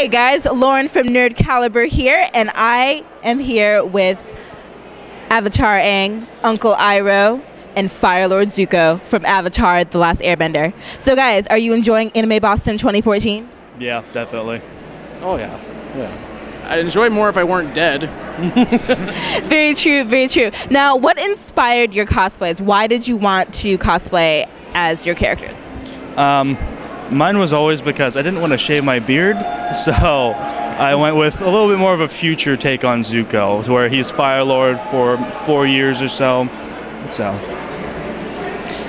Hey guys, Lauren from Nerd Caliber here, and I am here with Avatar Aang, Uncle Iroh, and Fire Lord Zuko from Avatar The Last Airbender. So guys, are you enjoying Anime Boston 2014? Yeah, definitely. Oh yeah, yeah. I'd enjoy it more if I weren't dead. Very true, very true. Now, what inspired your cosplays? Why did you want to cosplay as your characters? Mine was always because I didn't want to shave my beard, so I went with a little bit more of a future take on Zuko, where he's Fire Lord for 4 years or so. So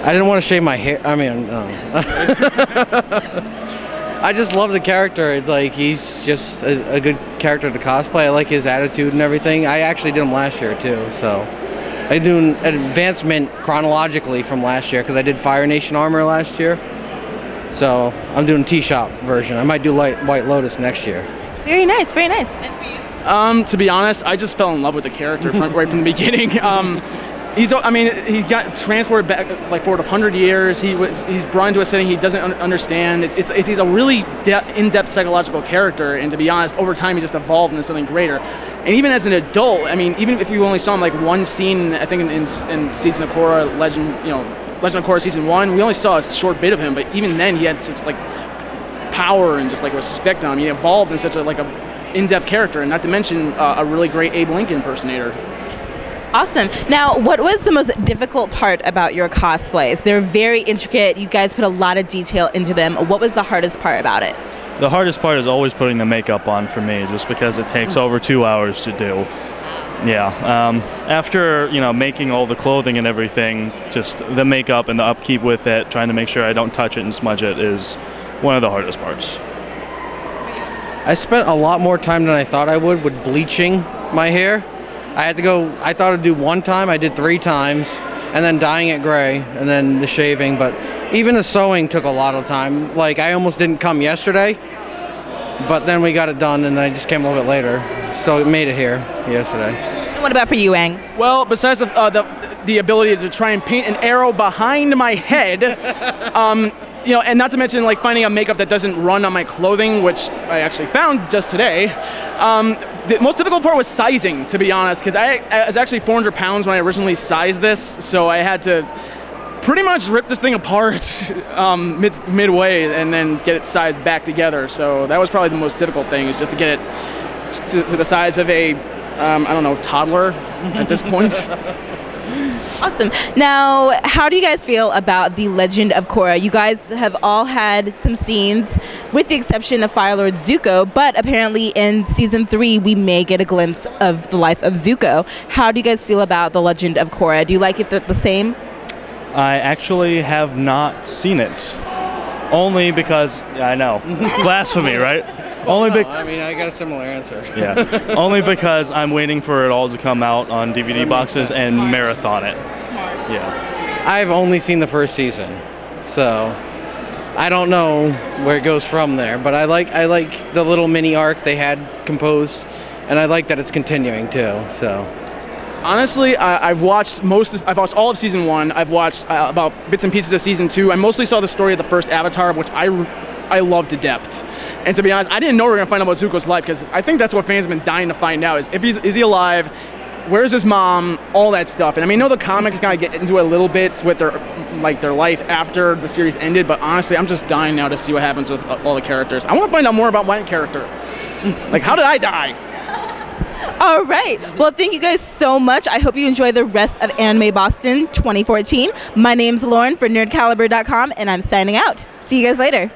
I didn't want to shave my hair. I mean, I just love the character. It's like he's just a good character to cosplay. I like his attitude and everything. I actually did him last year too, so I do an advancement chronologically from last year because I did Fire Nation armor last year. So I'm doing T-Shop version. I might do White Lotus next year. Very nice, very nice. And for you? To be honest, I just fell in love with the character right from the beginning. He got transported back like forward 100 years. He's brought into a setting he doesn't understand. He's a really in-depth psychological character, and to be honest, over time he just evolved into something greater. And even as an adult, I mean, even if you only saw him like one scene, I think in Season of Korra, Legend of Korra Season 1, we only saw a short bit of him, but even then he had such like power and just like respect on him. He evolved in such a in-depth character, and not to mention a really great Abe Lincoln impersonator. Awesome. Now, what was the most difficult part about your cosplays? They're very intricate. You guys put a lot of detail into them. What was the hardest part about it? the hardest part is always putting the makeup on for me, just because it takes over 2 hours to do. Yeah, after, making all the clothing and everything, just the makeup and the upkeep with it, trying to make sure I don't touch it and smudge it is one of the hardest parts. I spent a lot more time than I thought I would with bleaching my hair. I thought I'd do 1 time, I did 3 times, and then dyeing it gray, and then the shaving, but even the sewing took a lot of time. Like, I almost didn't come yesterday, but then we got it done, and then I just came a little bit later, so it made it here yesterday. And what about for you, Aang? Well, besides the ability to try and paint an arrow behind my head, and not to mention like finding a makeup that doesn't run on my clothing, which I actually found just today. The most difficult part was sizing, to be honest, because I was actually 400 pounds when I originally sized this, so I had to pretty much rip this thing apart midway and then get it sized back together. So that was probably the most difficult thing, is just to get it to the size of a toddler at this point. Awesome. Now, how do you guys feel about the Legend of Korra? You guys have all had some scenes, with the exception of Fire Lord Zuko, but apparently in Season 3 we may get a glimpse of the life of Zuko. How do you guys feel about the Legend of Korra? Do you like it the same? I actually have not seen it. Only because, I know, blasphemy, right? I got a similar answer. Yeah, only because I'm waiting for it all to come out on DVD boxes and marathon it. Smart. Yeah. I've only seen the first season, so I don't know where it goes from there. But I like the little mini arc they had composed, and I like that it's continuing too. So. Honestly, I've watched all of Season 1. I've watched about bits and pieces of Season 2. I mostly saw the story of the first Avatar, which I love to depth. And to be honest, I didn't know we were going to find out about Zuko's life, because I think that's what fans have been dying to find out, is he alive, where's his mom, all that stuff. And I mean, I know the comics kind of get into it a little bit with their life after the series ended, but honestly, I'm just dying now to see what happens with all the characters. I want to find out more about my character. Like, how did I die? All right. Well, thank you guys so much. I hope you enjoy the rest of Anime Boston 2014. My name's Lauren for nerdcaliber.com, and I'm signing out. See you guys later.